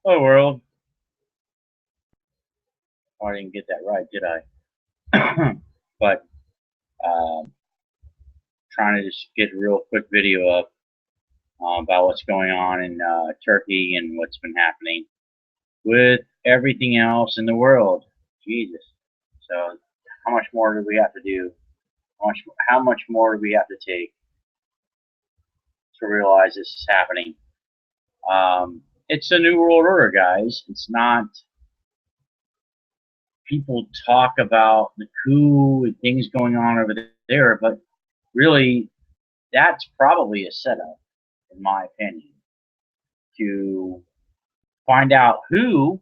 Hello, world. Oh, I didn't get that right, did I? But um, trying to just get a real quick video up about what's going on in Turkey and what's been happening with everything else in the world. Jesus. So, how much more do we have to do? How much more do we have to take to realize this is happening? It's a new world order, guys. It's not. People talk about the coup and things going on over there, but really, that's probably a setup, in my opinion, to find out who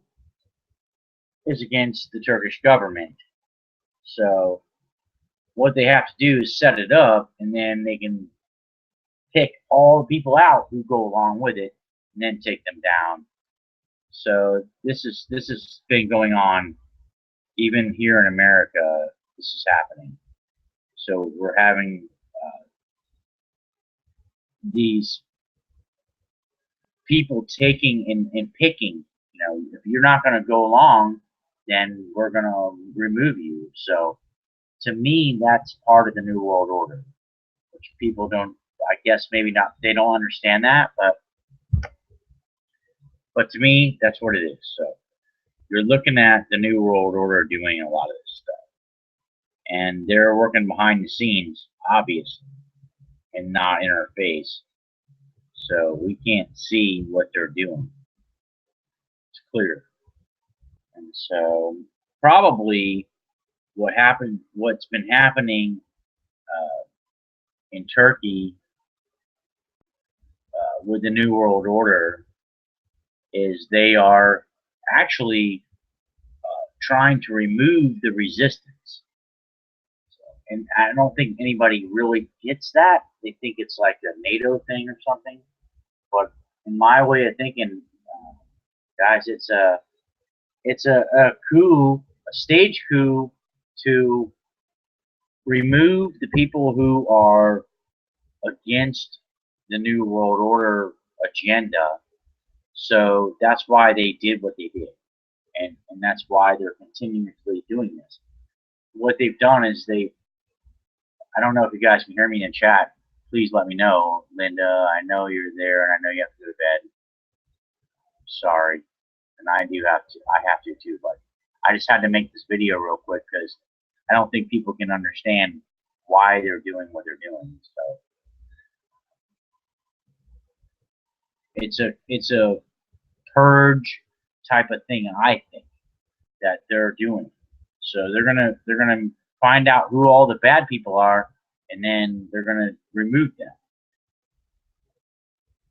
is against the Turkish government. So what they have to do is set it up, and then they can pick all the people out who go along with it, and then take them down. So this has been going on even here in America. This is happening. So we're having these people taking and picking. If you're not going to go along, then we're going to remove you. So to me, that's part of the New World Order, which people don't. I guess maybe not. They don't understand that, but to me, that's what it is. So you're looking at the New World Order doing a lot of this stuff, and they're working behind the scenes, obviously, and not in our face. So we can't see what they're doing. It's clear. And so probably what's been happening in Turkey with the New World Order is they are actually trying to remove the resistance. And I don't think anybody really gets that. They think it's like a NATO thing or something. But in my way of thinking, guys, it's a coup, a stage coup to remove the people who are against the New World Order agenda. So that's why they did what they did. And that's why they're continuously doing this. What they've done is I don't know if you guys can hear me in chat. Please let me know. Linda, I know you're there and I know you have to go to bed. I'm sorry. And I have to too, but I just had to make this video real quick because I don't think people can understand why they're doing what they're doing. So it's a purge type of thing, I think, that they're doing. So they're gonna find out who all the bad people are, and then they're gonna remove them.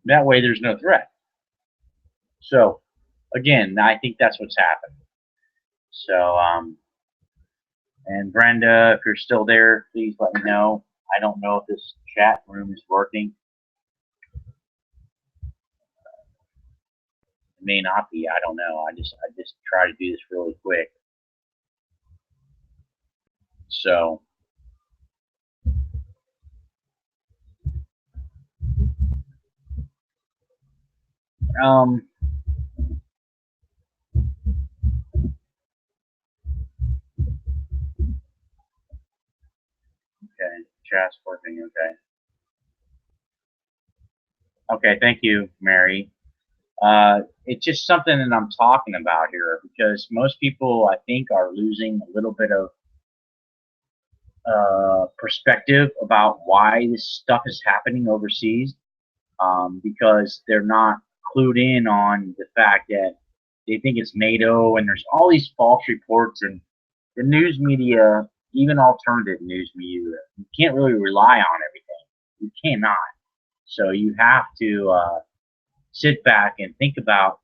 That way, there's no threat. So again, I think that's what's happening. So and Brenda, if you're still there, please let me know. I don't know if this chat room is working. It may not be. I don't know. I just try to do this really quick. So um okay, chat's working. Okay. Okay, thank you, Mary. It's just something that I'm talking about here because most people, I think, are losing a little bit of perspective about why this stuff is happening overseas because they're not clued in on the fact that they think it's NATO and there's all these false reports and the news media, even alternative news media, you can't really rely on everything. You cannot. So you have to sit back and think about,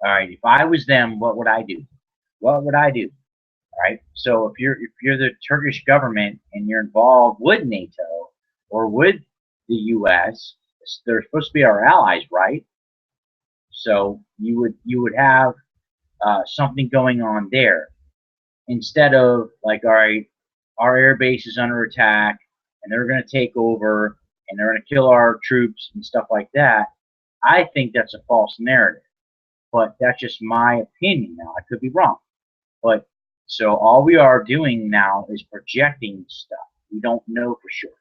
all right, if I was them, what would I do? What would I do? All right. So if you're the Turkish government and you're involved with NATO or with the U.S., they're supposed to be our allies, right? So you would have something going on there instead of like, all right, our air base is under attack and they're going to take over and they're going to kill our troops and stuff like that. I think that's a false narrative. but that's just my opinion now. I could be wrong. But so all we are doing now is projecting stuff. We don't know for sure.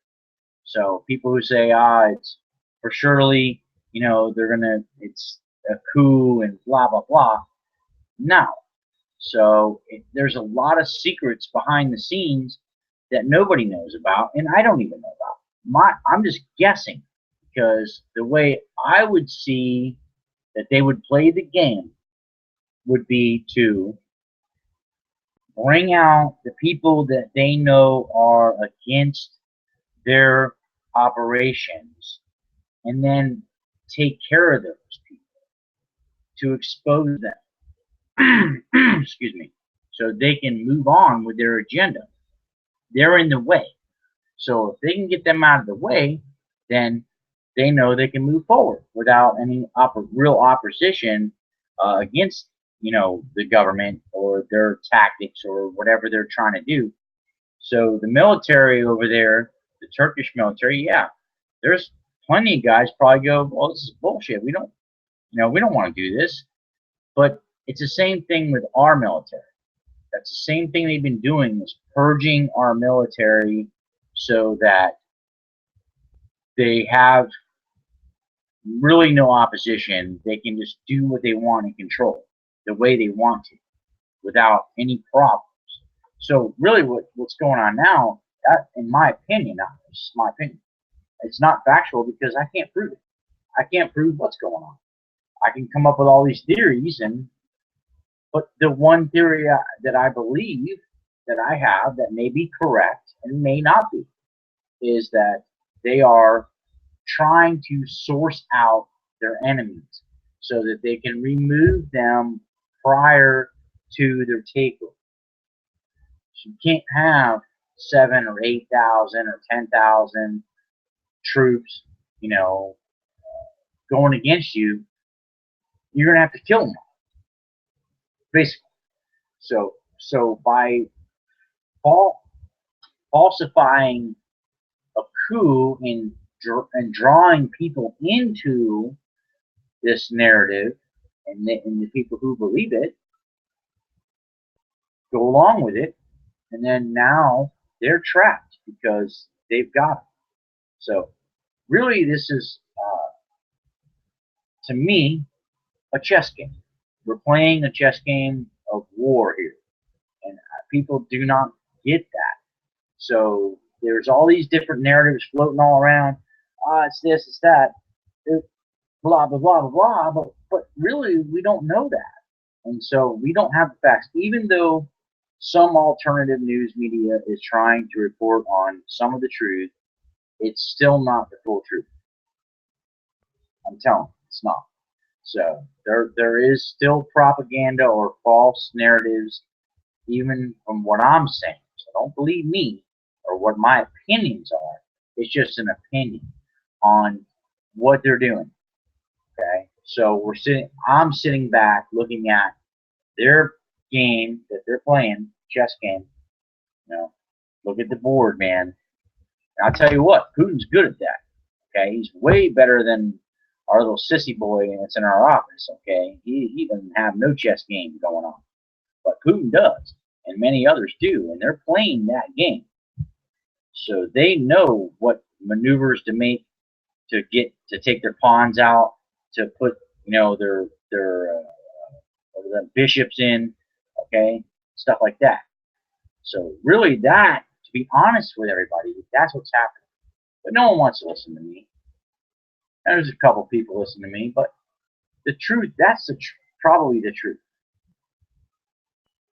So people who say, it's for surely, it's a coup and blah, blah, blah. No. So there's a lot of secrets behind the scenes that nobody knows about, and I don't even know about. I'm just guessing, because the way I would see that they would play the game would be to bring out the people that they know are against their operations, and then take care of those people to expose them. Excuse me. So they can move on with their agenda. They're in the way. So if they can get them out of the way, then they know they can move forward without any real opposition against, the government or their tactics or whatever they're trying to do. So the military over there, the Turkish military, yeah, there's plenty of guys probably go, well, this is bullshit. We don't want to do this. But it's the same thing with our military. That's the same thing they've been doing, is purging our military so that they have really no opposition. They can just do what they want and control the way they want to without any problems. So really what's going on now, that, in my opinion, it's my opinion, it's not factual because I can't prove it. I can't prove what's going on. I can come up with all these theories, but the one theory that I believe that I have that may be correct and may not be is that they are trying to source out their enemies so that they can remove them prior to their takeover. So you can't have 7 or 8,000 or 10,000 troops, going against you. You're gonna have to kill them, basically. So by falsifying a coup and drawing people into this narrative, and the people who believe it go along with it, and then now they're trapped because they've got it. So really, this is to me a chess game. We're playing a chess game of war here, and people do not get that. So there's all these different narratives floating all around. It's this, it's that, blah blah blah blah blah. But really, we don't know that, and so we don't have the facts. Even though some alternative news media is trying to report on some of the truth, it's still not the full truth. I'm telling you, it's not. So there is still propaganda or false narratives, even from what I'm saying. So don't believe me or what my opinions are. It's just an opinion on what they're doing. Okay, so I'm sitting back looking at their game that they're playing, chess game. Look at the board, man. And I'll tell you what, Putin's good at that. Okay, he's way better than our little sissy boy that's in our office. Okay, he doesn't have no chess game going on, but Putin does, and many others do, and they're playing that game. So they know what maneuvers to make to take their pawns out, to put their bishops in, okay, stuff like that. So really, that, to be honest with everybody, that's what's happening. But no one wants to listen to me. And there's a couple people listen to me, but the truth, that's probably the truth.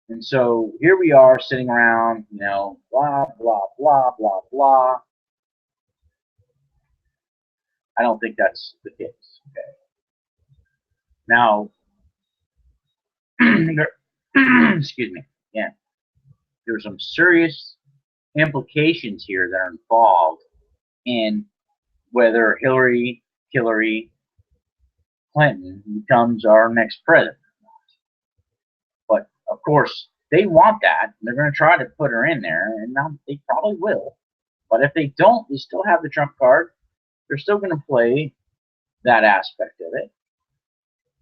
And so here we are sitting around, blah, blah, blah, blah, blah. I don't think that's the case. Okay. Now, excuse me. Yeah, there's some serious implications here that are involved in whether Hillary Clinton becomes our next president. But of course, they want that. And they're going to try to put her in there, and they probably will. But if they don't, they still have the Trump card. They're still going to play that aspect of it.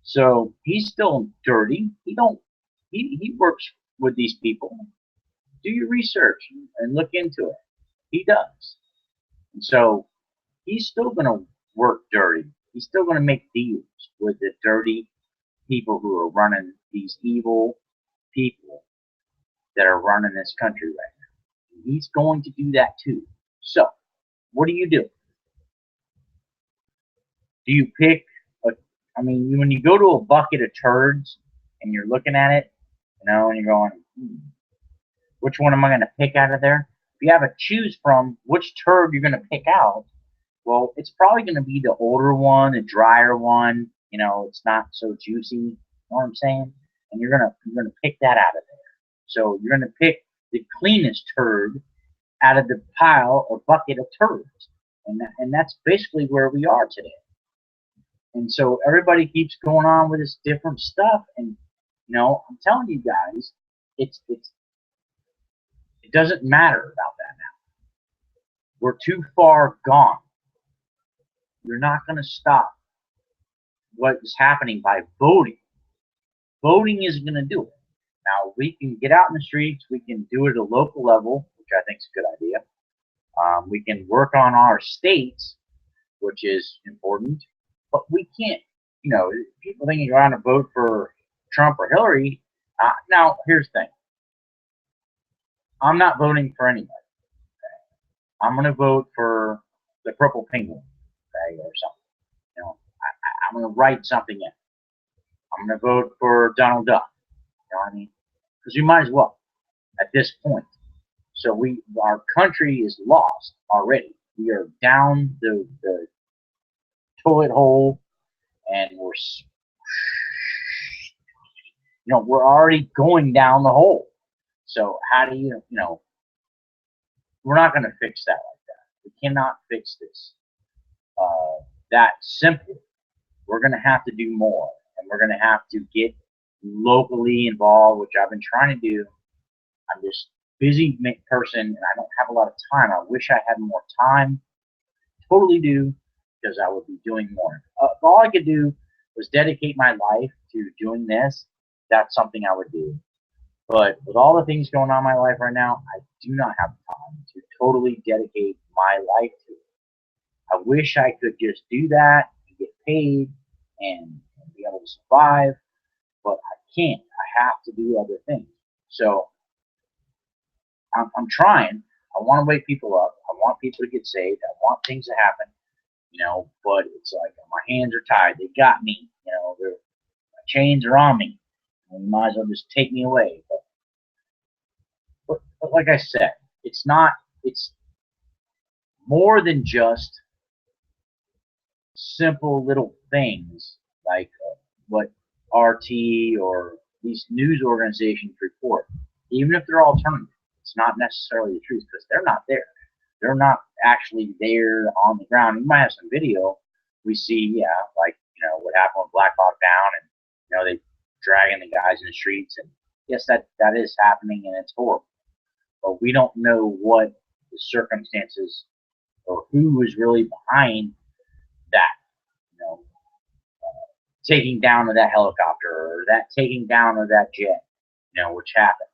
So he's still dirty. He works with these people. Do your research and look into it. He does. And so he's still going to work dirty. He's still going to make deals with the dirty people who are running these evil people that are running this country right now. He's going to do that too. So, what do? Do you pick a, I mean, when you go to a bucket of turds and you're looking at it, and you're going, which one am I going to pick out of there? If you have to choose from which turd you're going to pick out, well, it's probably going to be the older one, the drier one. It's not so juicy. You know what I'm saying? And you're gonna pick that out of there. So you're gonna pick the cleanest turd out of the pile or bucket of turds, and that's basically where we are today. And so everybody keeps going on with this different stuff, and I'm telling you guys, it doesn't matter about that now. We're too far gone. You're not going to stop what is happening by voting. Voting isn't going to do it. Now, we can get out in the streets. We can do it at a local level, which I think is a good idea. We can work on our states, which is important. But we can't, people think you go out and vote for Trump or Hillary. Now, here's the thing. I'm not voting for anybody. Okay? I'm going to vote for the Purple Penguin, okay, or something. I'm going to write something in. I'm going to vote for Donald Duck. You know what I mean? Because we might as well at this point. So our country is lost already. We are down the toilet hole, and we're already going down the hole. So how do we're not going to fix that like that. We cannot fix this that simply. We're going to have to do more, and we're going to have to get locally involved, which I've been trying to do. I'm just busy person, and I don't have a lot of time. I wish I had more time. Totally do, because I would be doing more. If all I could do was dedicate my life to doing this, that's something I would do. But with all the things going on in my life right now, I do not have time to totally dedicate my life to it. I wish I could just do that and get paid and be able to survive, but I can't. I have to do other things. So I'm trying. I want to wake people up. I want people to get saved. I want things to happen, but it's like my hands are tied. They got me. My chains are on me. And you might as well just take me away. But like I said, it's more than just simple little things like what RT or these news organizations report. Even if they're alternative, it's not necessarily the truth because they're not there. They're not actually there on the ground. You might have some video we see, like what happened with Black Hawk Down, and they dragging the guys in the streets, and yes, that is happening, and it's horrible. But we don't know what the circumstances or who is really behind that, taking down of that helicopter or that taking down of that jet, which happened.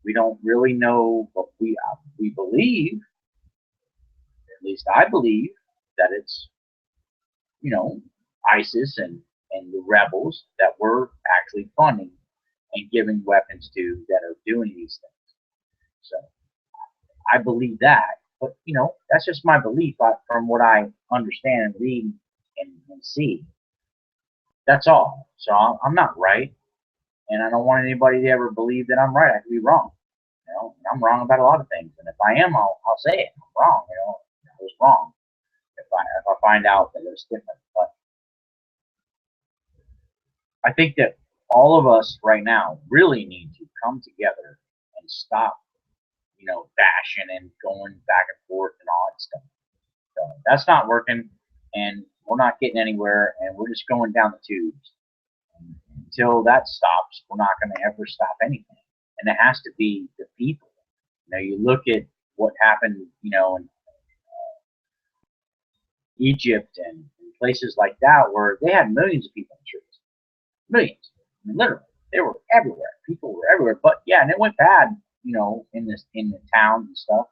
We don't really know, but we believe, at least I believe, that it's ISIS and the rebels that we're actually funding and giving weapons to that are doing these things. So I believe that, but that's just my belief from what I understand and read and see. That's all. So I'm not right, and I don't want anybody to ever believe that I'm right. I could be wrong. I'm wrong about a lot of things, and if I am, I'll say it. I'm wrong. I was wrong. If I find out that it was different, but I think that all of us right now really need to come together and stop, bashing and going back and forth and all that stuff. So that's not working, and we're not getting anywhere, and we're just going down the tubes. And until that stops, we're not going to ever stop anything. And it has to be the people. You look at what happened, in Egypt and places like that, where they had millions of people in the streets. millions. I mean, literally, they were everywhere. People were everywhere. But yeah, and it went bad, in the towns and stuff.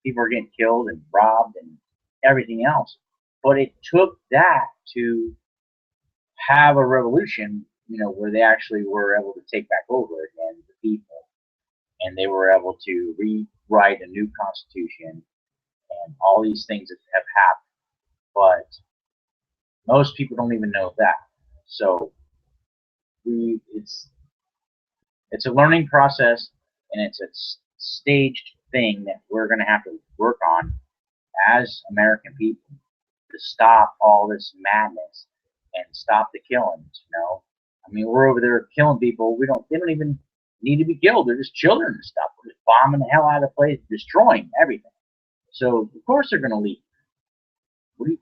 People were getting killed and robbed and everything else. But it took that to have a revolution, where they actually were able to take back over again the people, and they were able to rewrite a new constitution and all these things that have happened. But most people don't even know that. So it's a learning process, and it's a staged thing that we're going to have to work on as American people to stop all this madness and stop the killings. I mean, we're over there killing people. They don't even need to be killed. They're just children and stuff. We're just bombing the hell out of the place, destroying everything. So of course they're going to leave.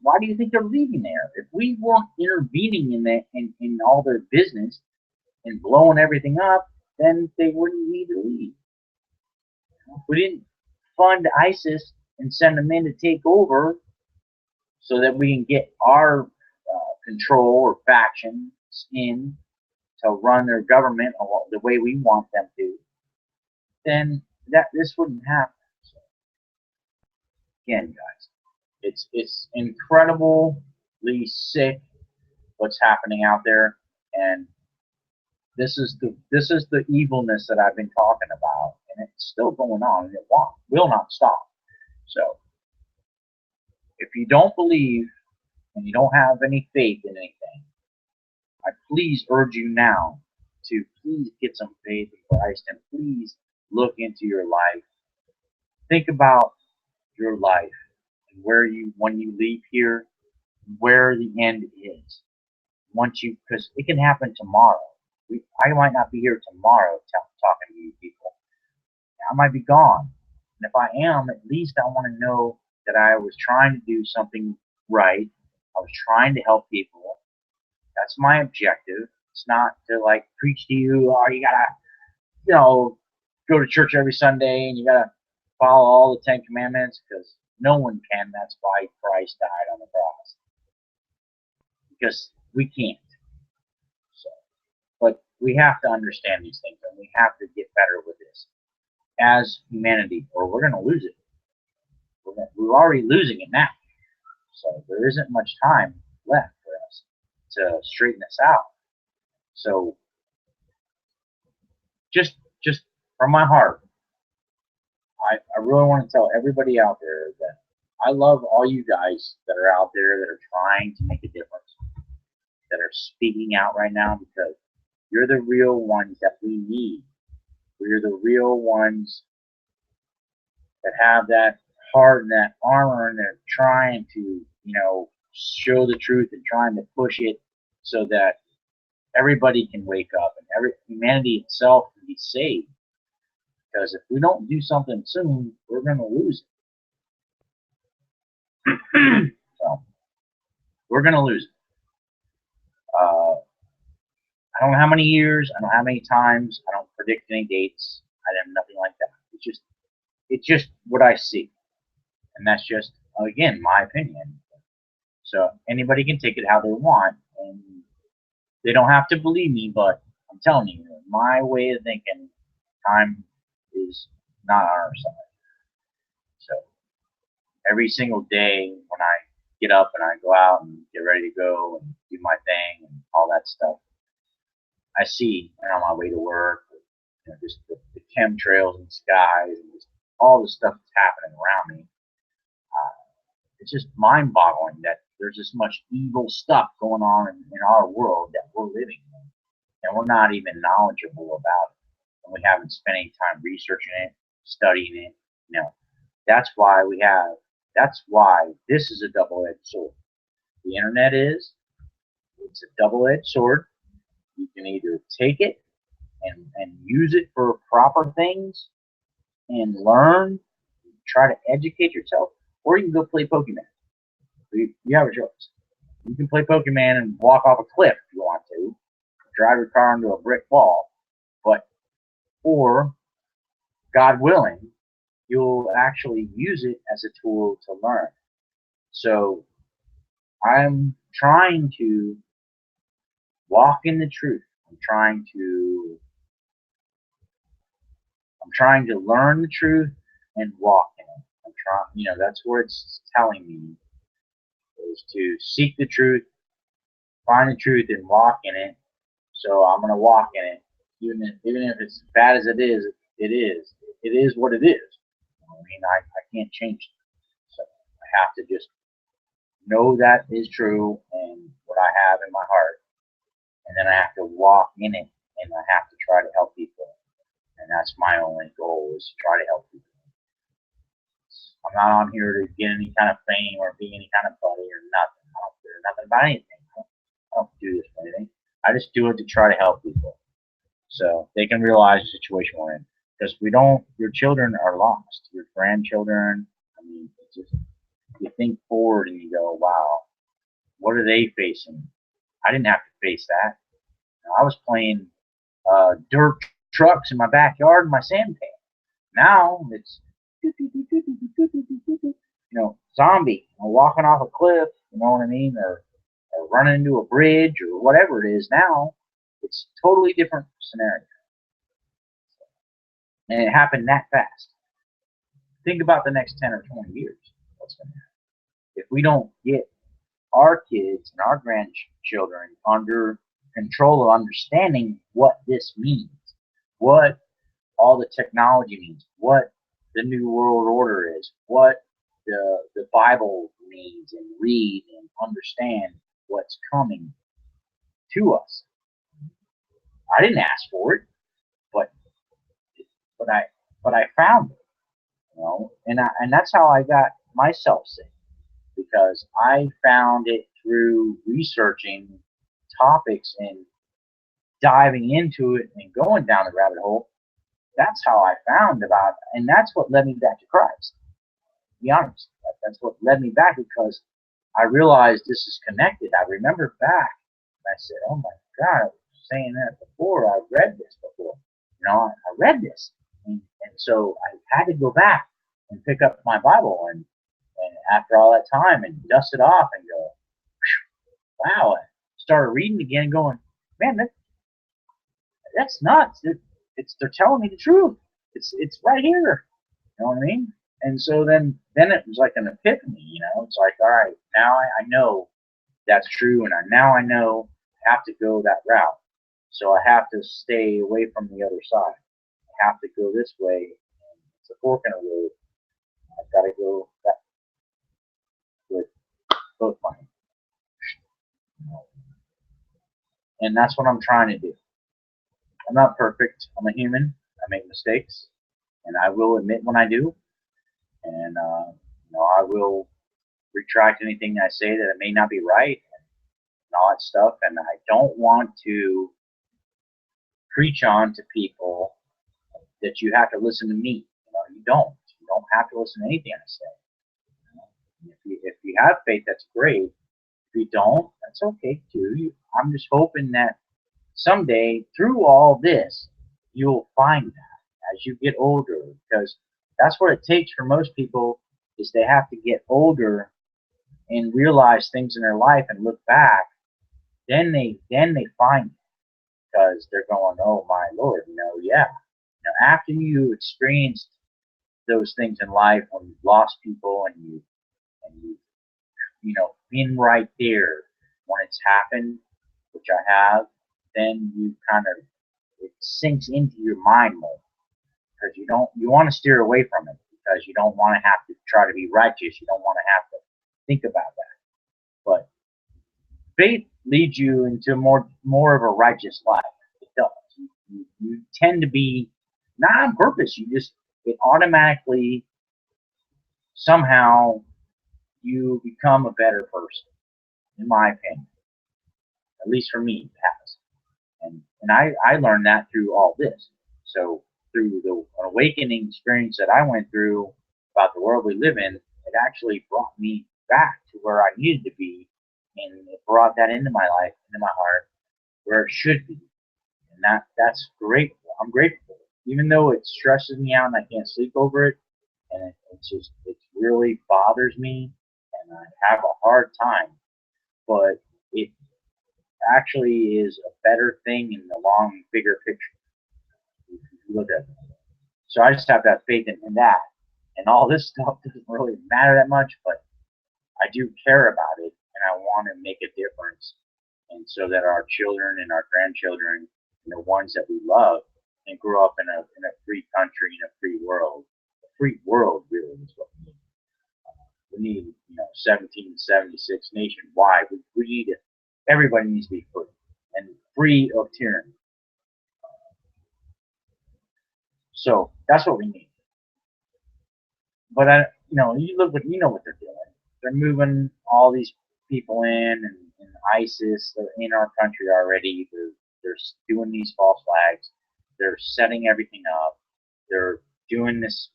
Why do you think they're leaving there? If we weren't intervening in all their business and blowing everything up, then they wouldn't need to leave. If we didn't fund ISIS and send them in to take over so that we can get our control or factions in to run their government the way we want them to, then this wouldn't happen. So, again, guys, it's incredibly sick what's happening out there, and this is the evilness that I've been talking about, and it's still going on, and it will not stop. So, if you don't believe and you don't have any faith in anything, I please urge you now to please get some faith in Christ, and please look into your life. Think about your life and when you leave here, where the end is. Because it can happen tomorrow. I might not be here tomorrow talking to you people. I might be gone. And if I am, at least I want to know that I was trying to do something right. I was trying to help people. That's my objective. It's not to preach to you, oh, you gotta, go to church every Sunday and you gotta follow all the 10 Commandments, because no one can. That's why Christ died on the cross. Because we can't. So, but we have to understand these things, and we have to get better with this as humanity, or we're gonna lose it. We're already losing it now. So there isn't much time left for us to straighten this out. So just from my heart, I really want to tell everybody out there that I love all you guys that are out there that are trying to make a difference, that are speaking out right now, because you're the real ones that we need. We're the real ones that have that heart and that armor, and they're trying to, show the truth and trying to push it so that everybody can wake up and humanity itself can be saved. Because if we don't do something soon, we're going to lose it. So we're going to lose it. I don't know how many years. I don't know how many times. I don't predict any dates. I have nothing like that. It's just what I see, and that's just, again, my opinion. So anybody can take it how they want, and they don't have to believe me, but I'm telling you, my way of thinking, time is not on our side. So every single day when I get up and I go out and get ready to go and do my thing and all that stuff, I see, on my way to work, just the chemtrails and skies and just all the stuff that's happening around me. It's just mind-boggling that there's this much evil stuff going on in our world that we're living in, and we're not even knowledgeable about it, and we haven't spent any time researching it, studying it. That's why this is a double-edged sword. The internet it's a double-edged sword. You can either take it and use it for proper things and learn, try to educate yourself, or you can go play Pokemon. You have a choice. You can play Pokemon and walk off a cliff if you want to, drive your car into a brick wall, or, God willing, you'll actually use it as a tool to learn. So I'm trying to walk in the truth. I'm trying to learn the truth and walk in it. I'm trying, that's where it's telling me is to seek the truth, find the truth, and walk in it. So I'm gonna walk in it, even if it's as bad as it is. It is. It is what it is. I mean, I can't change it. So I have to just know that is true and what I have in my heart, and then I have to walk in it, and I have to try to help people. And that's my only goal is to try to help people. I'm not on here to get any kind of fame or be any kind of buddy or nothing. I don't care nothing about anything. I don't do this for anything. I just do it to try to help people so they can realize the situation we're in. Because we don't, your children are lost. Your grandchildren, I mean, it's just, you think forward and you go, wow, what are they facing? I didn't have to face that. I was playing dirt trucks in my backyard in my sand pan. Now it's zombie, walking off a cliff, you know what I mean, or running into a bridge or whatever it is. Now it's totally different scenario, and it happened that fast. Think about the next 10 or 20 years. What's going to happen if we don't get our kids and our grandchildren under control of understanding what this means, what all the technology means, what the new world order is, what the Bible means, and read and understand what's coming to us. I didn't ask for it, but but I found it, and that's how I got myself saved, because I found it through researching topics and diving into it and going down the rabbit hole. That's how I found about, and that's what led me back to Christ. To be honest, that's what led me back, because I realized this is connected. I remember back, and I said, "Oh my God, I was saying that before. I read this before. I read this, and so I had to go back and pick up my Bible, and after all that time, and dust it off and go, wow." I started reading again, going, man, that's nuts. They're telling me the truth. It's right here. You know what I mean? And so then it was like an epiphany. It's like, all right, now I know that's true, and now I know I have to go that route. So I have to stay away from the other side. I have to go this way. And it's a fork in the road. I've got to go that with both my hands. And that's what I'm trying to do. I'm not perfect. I'm a human. I make mistakes, and I will admit when I do. And I will retract anything I say that it may not be right, and all that stuff. And I don't want to preach on to people that you have to listen to me. You don't. You don't have to listen to anything I say. If you have faith, that's great. If you don't, that's okay too. I'm just hoping that someday, through all this, you'll find that as you get older, because that's what it takes for most people, is they have to get older and realize things in their life and look back. Then they find it, because they're going, oh my Lord, yeah. After you experienced those things in life, when you've lost people and you been right there when it's happened, which I have, then you kind of, it sinks into your mind more, because you want to steer away from it, because you don't want to have to try to be righteous. You don't want to have to think about that. But faith leads you into more of a righteous life. It does. You tend to be, not on purpose. It automatically, somehow, you become a better person, in my opinion. At least for me, it has. And I learned that through all this. So through the awakening experience that I went through about the world we live in, it actually brought me back to where I needed to be, and it brought that into my life, into my heart, where it should be. And that's grateful. I'm grateful, even though it stresses me out and I can't sleep over it, and it really bothers me, and I have a hard time. But actually is a better thing in the long, bigger picture. If you look at it. So I just have to have faith in that. And all this stuff doesn't really matter that much, but I do care about it, and I want to make a difference, and so that our children and our grandchildren and the ones that we love can grow up in a free country, in a free world. A free world really is what we need. We need, 1776 nationwide. We need it. Everybody needs to be free and free of tyranny. So that's what we need. But you look what they're doing. They're moving all these people in, and ISIS. They're in our country already. They're doing these false flags. They're setting everything up. They're doing this,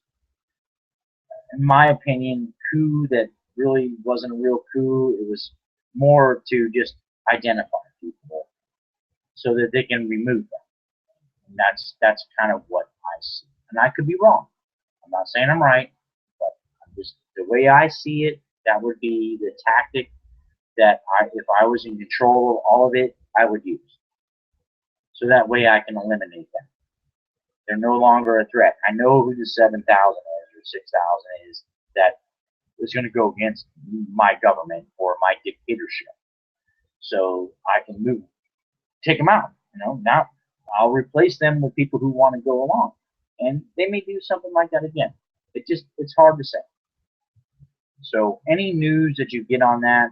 in my opinion, coup that really wasn't a real coup. It was more to just identify people so that they can remove them. And that's kind of what I see. And I could be wrong. I'm not saying I'm right, but just the way I see it, that would be the tactic that if I was in control of all of it, I would use. So that way I can eliminate them. They're no longer a threat. I know who the 7,000 is or 6,000 is that is going to go against my government or my dictatorship. So I can take them out. Now I'll replace them with people who want to go along, and they may do something like that again. It's hard to say. So any news that you get on that,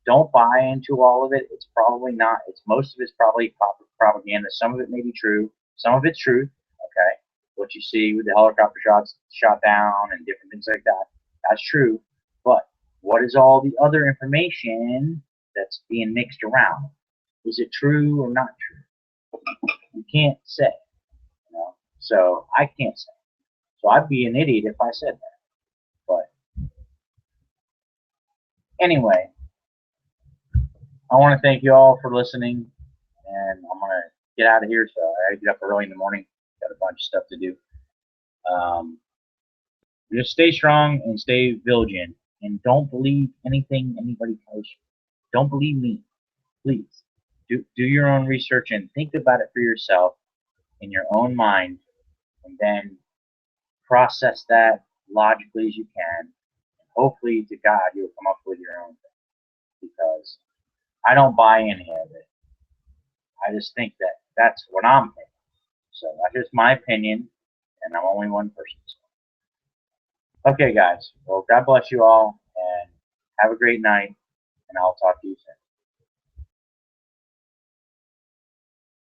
don't buy into all of it. It's probably not. Most of it's probably propaganda. Some of it may be true. Some of it's truth. Okay, what you see with the helicopter shots shot down and different things like that, that's true. But what is all the other information that's being mixed around? Is it true or not true? You can't say. So I can't say. So I'd be an idiot if I said that. But anyway, I want to thank you all for listening, and I'm going to get out of here. So I get up early in the morning, got a bunch of stuff to do. Just stay strong and stay vigilant, and don't believe anything anybody tells you. Don't believe me, please. Do your own research and think about it for yourself in your own mind, and then process that logically as you can. Hopefully, to God, you'll come up with your own thing, because I don't buy any of it. I just think that that's what I'm thinking. So that's just my opinion, and I'm only one person. Okay, guys. Well, God bless you all, and have a great night, and I'll talk to you soon.